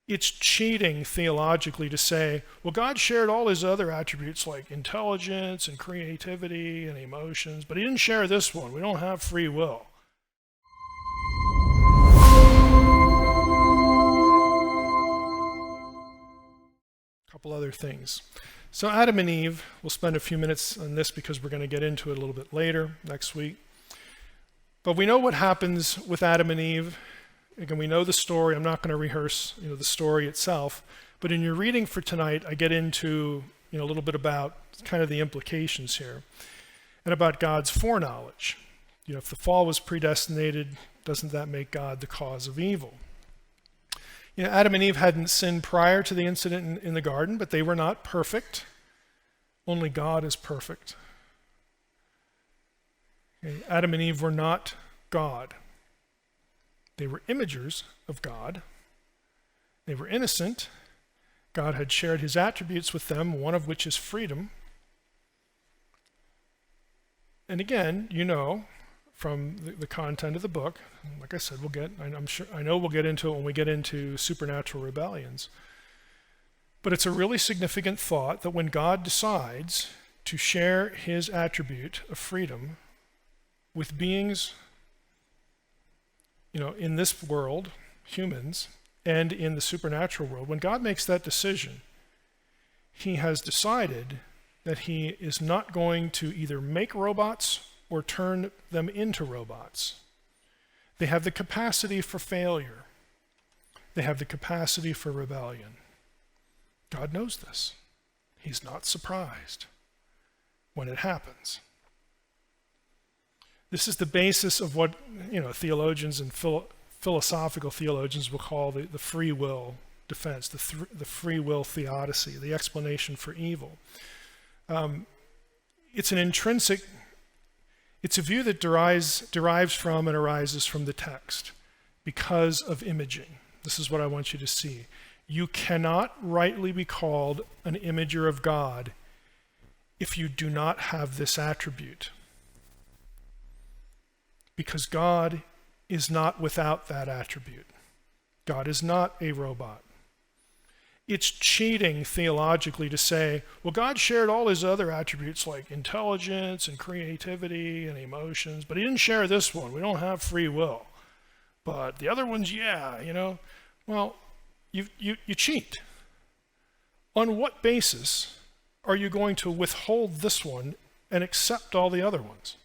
It's cheating theologically to say, well, God shared all his other attributes like intelligence and creativity and emotions, but he didn't share this one. We don't have free will. A couple other things. So Adam and Eve, we'll spend a few minutes on this because we're going to get into it a little bit later next week. But we know what happens with Adam and Eve. Again, we know the story. I'm not going to rehearse, the story itself. But in your reading for tonight, I get into, a little bit about kind of the implications here and about God's foreknowledge. If the fall was predestinated, doesn't that make God the cause of evil? Adam and Eve hadn't sinned prior to the incident in the garden, but they were not perfect. Only God is perfect. Adam and Eve were not God. They were imagers of God. They were innocent. God had shared his attributes with them, one of which is freedom. And again, from the content of the book, like I said, I know we'll get into it when we get into supernatural rebellions. But it's a really significant thought that when God decides to share his attribute of freedom with beings, in this world, humans, and in the supernatural world, when God makes that decision, he has decided that he is not going to either make robots or turn them into robots. They have the capacity for failure. They have the capacity for rebellion. God knows this. He's not surprised when it happens. This is the basis of what theologians and philosophical theologians will call the free will defense, the free will theodicy, the explanation for evil. It's a view that derives from and arises from the text because of imaging. This is what I want you to see. You cannot rightly be called an imager of God if you do not have this attribute. Because God is not without that attribute. God is not a robot. It's cheating theologically to say, well, God shared all his other attributes like intelligence and creativity and emotions, but he didn't share this one. We don't have free will. But the other ones, yeah, Well, you cheat. On what basis are you going to withhold this one and accept all the other ones?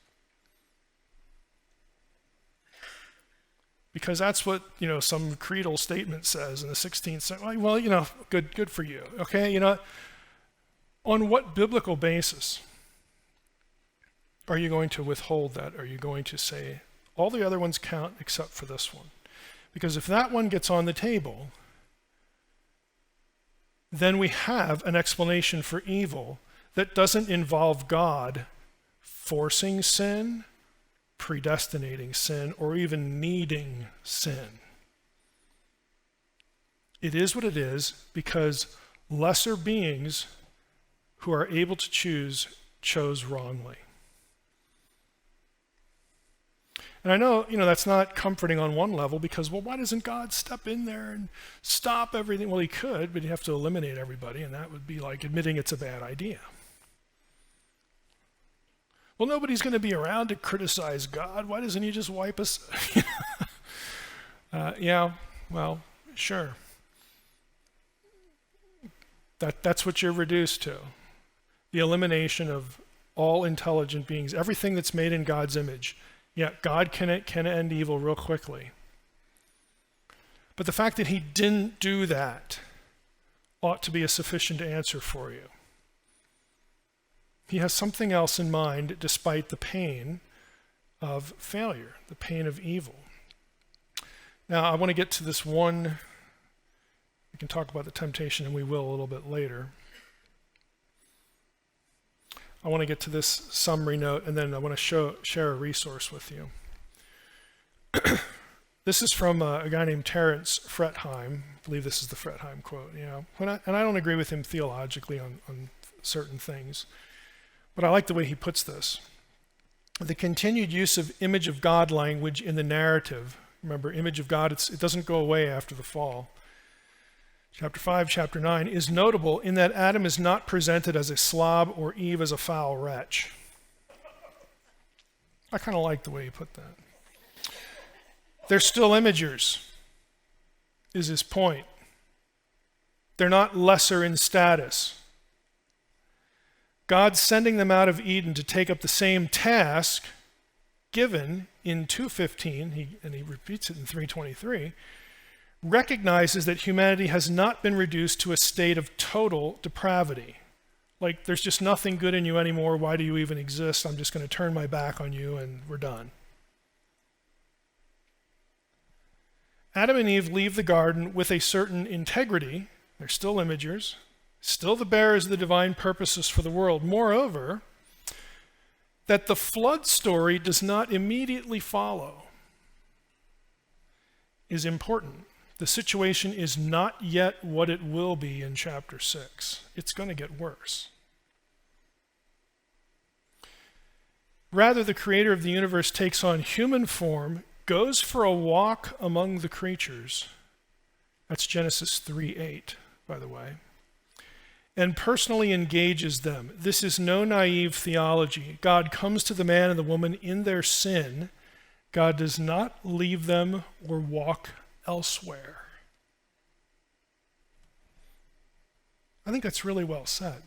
Because that's what, some creedal statement says in the 16th century. Well, good for you, okay? On what biblical basis are you going to withhold that? Are you going to say, all the other ones count except for this one? Because if that one gets on the table, then we have an explanation for evil that doesn't involve God forcing sin, predestinating sin, or even needing sin. It is what it is because lesser beings who are able to choose chose wrongly. And I know, that's not comforting on one level because, why doesn't God step in there and stop everything? Well, he could, but he'd have to eliminate everybody, and that would be like admitting it's a bad idea. Well, nobody's going to be around to criticize God. Why doesn't he just wipe us? Sure. That's what you're reduced to. The elimination of all intelligent beings, everything that's made in God's image. Yeah, God can end evil real quickly. But the fact that he didn't do that ought to be a sufficient answer for you. He has something else in mind despite the pain of failure, the pain of evil. Now, I want to get to this one. We can talk about the temptation, and we will a little bit later. I want to get to this summary note, and then I want to share a resource with you. This is from a guy named Terence Fretheim. I believe this is the Fretheim quote. And I don't agree with him theologically on certain things. But I like the way he puts this. The continued use of image of God language in the narrative, remember, image of God, it doesn't go away after the fall, chapter 5, chapter 9, is notable in that Adam is not presented as a slob or Eve as a foul wretch. I kind of like the way he put that. They're still imagers, is his point. They're not lesser in status. God sending them out of Eden to take up the same task given in 2:15, and he repeats it in 3:23, recognizes that humanity has not been reduced to a state of total depravity. Like, there's just nothing good in you anymore. Why do you even exist? I'm just going to turn my back on you and we're done. Adam and Eve leave the garden with a certain integrity. They're still imagers, still the bearers of the divine purposes for the world. Moreover, that the flood story does not immediately follow is important. The situation is not yet what it will be in chapter 6. It's going to get worse. Rather, the creator of the universe takes on human form, goes for a walk among the creatures. That's Genesis 3:8, by the way. And personally engages them. This is no naive theology. God comes to the man and the woman in their sin. God does not leave them or walk elsewhere. I think that's really well said.